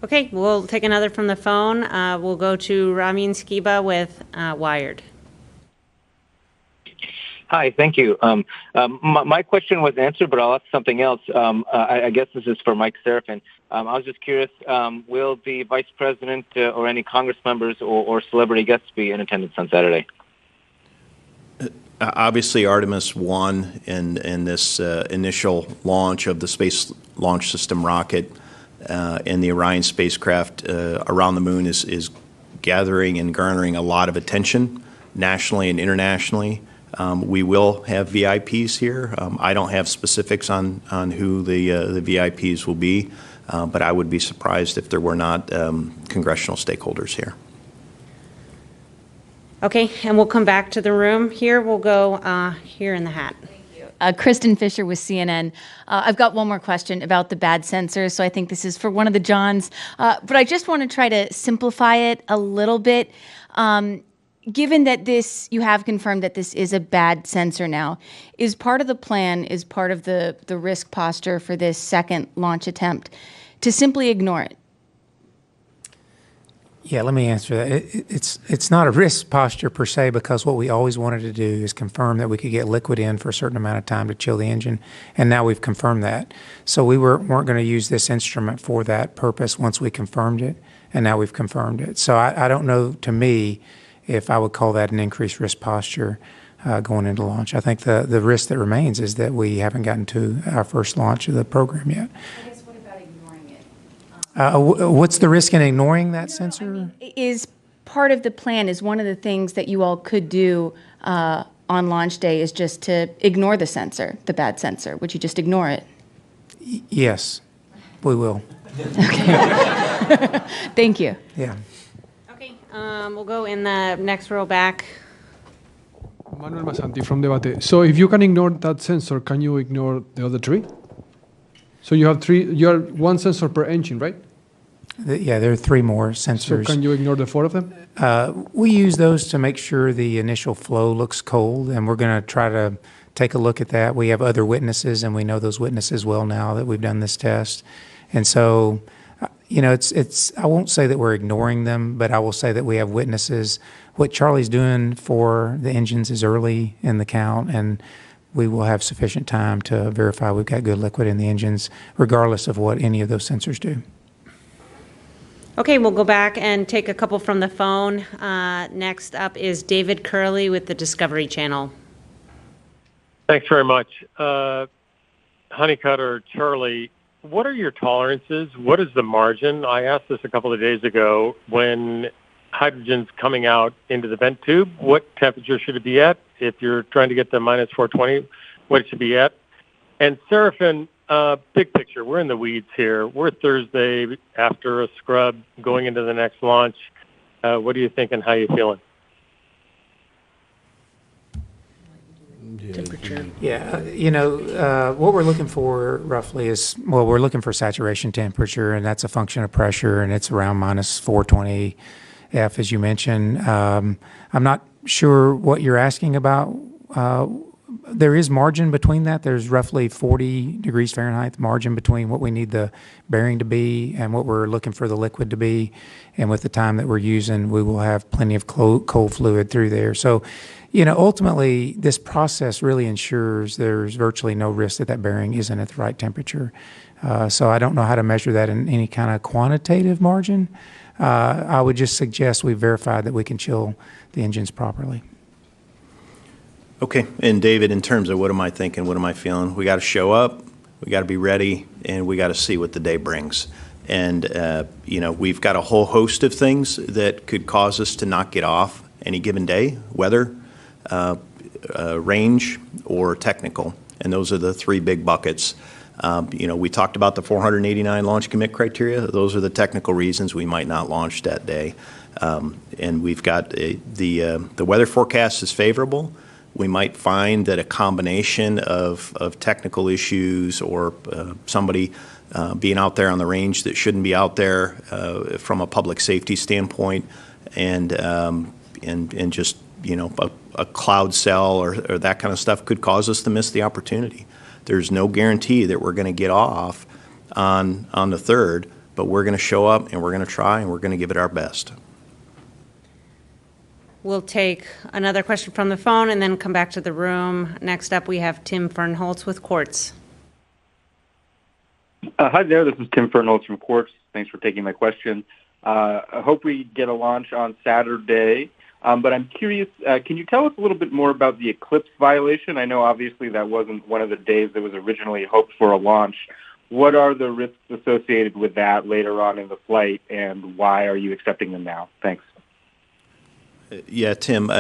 Okay, we'll take another from the phone. We'll go to Ramin Skiba with Wired. Hi, thank you. My question was answered, but I'll ask something else. I guess this is for Mike Serafin. I was just curious, will the Vice President or any Congress members or celebrity guests be in attendance on Saturday? Obviously, Artemis 1 and this initial launch of the Space Launch System rocket and the Orion spacecraft around the moon is gathering and garnering a lot of attention nationally and internationally. We will have VIPs here. I don't have specifics on who the VIPs will be, but I would be surprised if there were not congressional stakeholders here. Okay, and we'll come back to the room here. We'll go here in the hat. Kristen Fisher with CNN. I've got one more question about the bad sensors, so I think this is for one of the Johns. But I just want to try to simplify it a little bit. Given that you have confirmed that this is a bad sensor now, is part of the plan, is part of the risk posture for this second launch attempt to simply ignore it? Yeah, let me answer that. It's not a risk posture per se, because what we always wanted to do is confirm that we could get liquid in for a certain amount of time to chill the engine, and now we've confirmed that. So we weren't going to use this instrument for that purpose once we confirmed it, and now we've confirmed it. So I don't know, to me, if I would call that an increased risk posture going into launch. I think the risk that remains is that we haven't gotten to our first launch of the program yet. I guess what about ignoring it? What's the risk in ignoring that sensor? Is part of the plan, is one of the things that you all could do on launch day is just to ignore the sensor, the bad sensor? Would you just ignore it? Yes, we will. Okay. Thank you. Yeah. We'll go in the next row back. Manuel Masanti from Debate. So if you can ignore that sensor, can you ignore the other three? So you have one sensor per engine, right? Yeah, there are 3 more sensors. So can you ignore the 4 of them? We use those to make sure the initial flow looks cold, and we're going to try to take a look at that. We have other witnesses, and we know those witnesses well now that we've done this test. And so, I won't say that we're ignoring them, but I will say that we have witnesses. What Charlie's doing for the engines is early in the count, and we will have sufficient time to verify we've got good liquid in the engines, regardless of what any of those sensors do. Okay, we'll go back and take a couple from the phone. Next up is David Curley with the Discovery Channel. Thanks very much. Honeycutt or Charlie, what are your tolerances? What is the margin? I asked this a couple of days ago. When hydrogen's coming out into the vent tube, what temperature should it be at? If you're trying to get to minus 420, what it should be at? And Seraphin, big picture, we're in the weeds here. We're Thursday after a scrub going into the next launch. What do you think and how are you feeling? Temperature. Yeah, what we're looking for roughly is, we're looking for saturation temperature, and that's a function of pressure, and it's around minus 420 F, as you mentioned. I'm not sure what you're asking about. There is margin between that. There's roughly 40 degrees Fahrenheit margin between what we need the bearing to be and what we're looking for the liquid to be. And with the time that we're using, we will have plenty of cold fluid through there. So, ultimately, this process really ensures there's virtually no risk that bearing isn't at the right temperature. So I don't know how to measure that in any kind of quantitative margin. I would just suggest we verify that we can chill the engines properly. Okay, and David, in terms of what am I thinking, what am I feeling, we got to show up, we got to be ready, and we got to see what the day brings. And, we've got a whole host of things that could cause us to not get off any given day, weather, range, or technical. And those are the 3 big buckets. We talked about the 489 launch commit criteria. Those are the technical reasons we might not launch that day. And we've got the weather forecast is favorable. We might find that a combination of technical issues or somebody being out there on the range that shouldn't be out there from a public safety standpoint, and just a cloud cell or that kind of stuff could cause us to miss the opportunity. There's no guarantee that we're going to get off on the 3rd, but we're going to show up and we're going to try and we're going to give it our best. We'll take another question from the phone and then come back to the room. Next up, we have Tim Fernholz with Quartz. Hi there, this is Tim Fernholz from Quartz. Thanks for taking my question. I hope we get a launch on Saturday, but I'm curious, can you tell us a little bit more about the eclipse violation? I know obviously that wasn't one of the days that was originally hoped for a launch. What are the risks associated with that later on in the flight, and why are you accepting them now? Thanks. Yeah, Tim,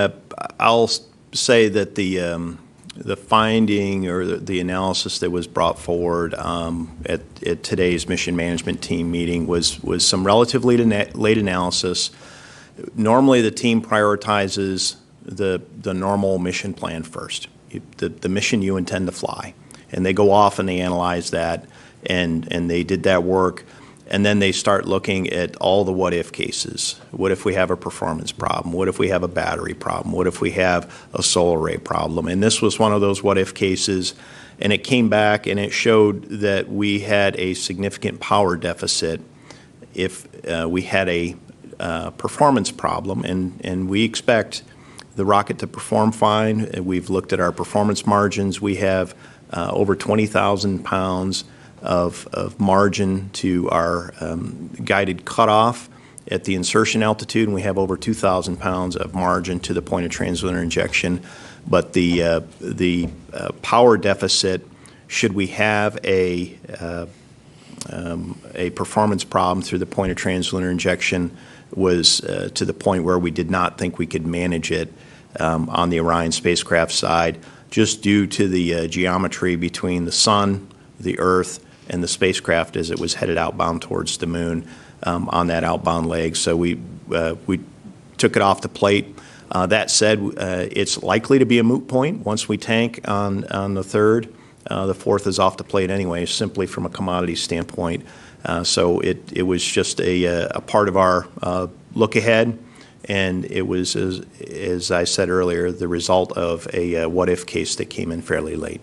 I'll say that the finding or the analysis that was brought forward at today's mission management team meeting was some relatively late analysis. Normally, the team prioritizes the normal mission plan first, the mission you intend to fly, and they go off and they analyze that, and they did that work. And then they start looking at all the what-if cases. What if we have a performance problem? What if we have a battery problem? What if we have a solar array problem? And this was one of those what-if cases, and it came back and it showed that we had a significant power deficit if we had a performance problem, and we expect the rocket to perform fine. We've looked at our performance margins. We have over 20,000 pounds of margin to our guided cutoff at the insertion altitude, and we have over 2,000 pounds of margin to the point of translunar injection. But the power deficit, should we have a performance problem through the point of translunar injection, was to the point where we did not think we could manage it on the Orion spacecraft side, just due to the geometry between the sun, the Earth, and the spacecraft as it was headed outbound towards the moon on that outbound leg. So we took it off the plate. That said, it's likely to be a moot point once we tank on the third. The fourth is off the plate anyway, simply from a commodity standpoint. So it was just a part of our look ahead, and it was, as I said earlier, the result of a what-if case that came in fairly late.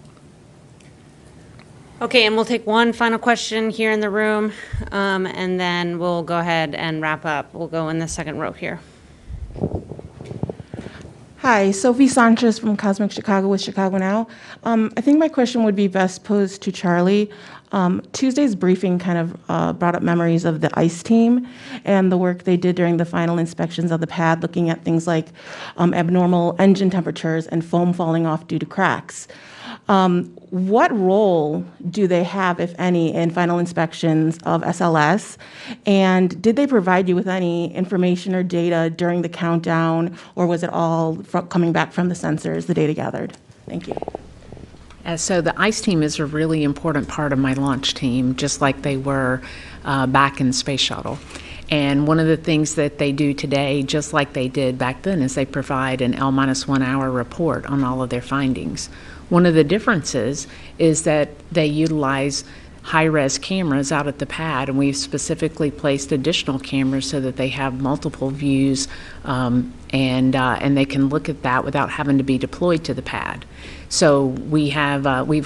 Okay, and we'll take one final question here in the room, and then we'll go ahead and wrap up. We'll go in the second row here. Hi, Sophie Sanchez from Cosmic Chicago with Chicago Now. I think my question would be best posed to Charlie. Tuesday's briefing kind of brought up memories of the ICE team and the work they did during the final inspections of the pad, looking at things like abnormal engine temperatures and foam falling off due to cracks. What role do they have, if any, in final inspections of SLS? And did they provide you with any information or data during the countdown, or was it all coming back from the sensors, the data gathered? Thank you. So the ICE team is a really important part of my launch team, just like they were back in the Space Shuttle. And one of the things that they do today, just like they did back then, is they provide an L-1 hour report on all of their findings. One of the differences is that they utilize high-res cameras out at the pad, and we've specifically placed additional cameras so that they have multiple views, and they can look at that without having to be deployed to the pad. So we've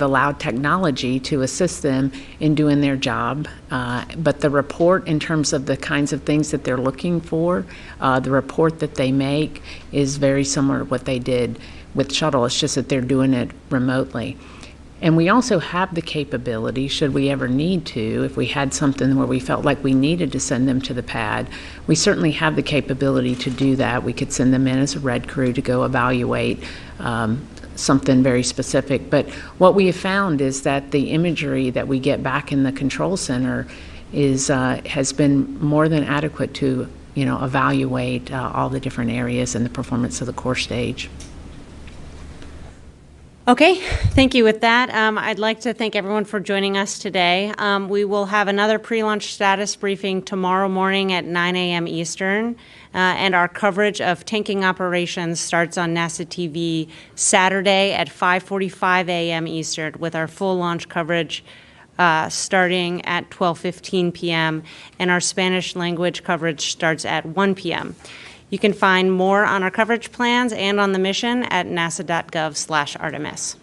allowed technology to assist them in doing their job, but the report, in terms of the kinds of things that they're looking for, the report that they make is very similar to what they did with shuttle. It's just that they're doing it remotely. And we also have the capability, should we ever need to, if we had something where we felt like we needed to send them to the pad, we certainly have the capability to do that. We could send them in as a red crew to go evaluate something very specific. But what we have found is that the imagery that we get back in the control center has been more than adequate to evaluate all the different areas and the performance of the core stage. Okay, thank you. With that, I'd like to thank everyone for joining us today. We will have another pre-launch status briefing tomorrow morning at 9 a.m. Eastern, and our coverage of tanking operations starts on NASA TV Saturday at 5:45 a.m. Eastern, with our full launch coverage starting at 12:15 p.m., and our Spanish language coverage starts at 1 p.m. You can find more on our coverage plans and on the mission at nasa.gov/Artemis.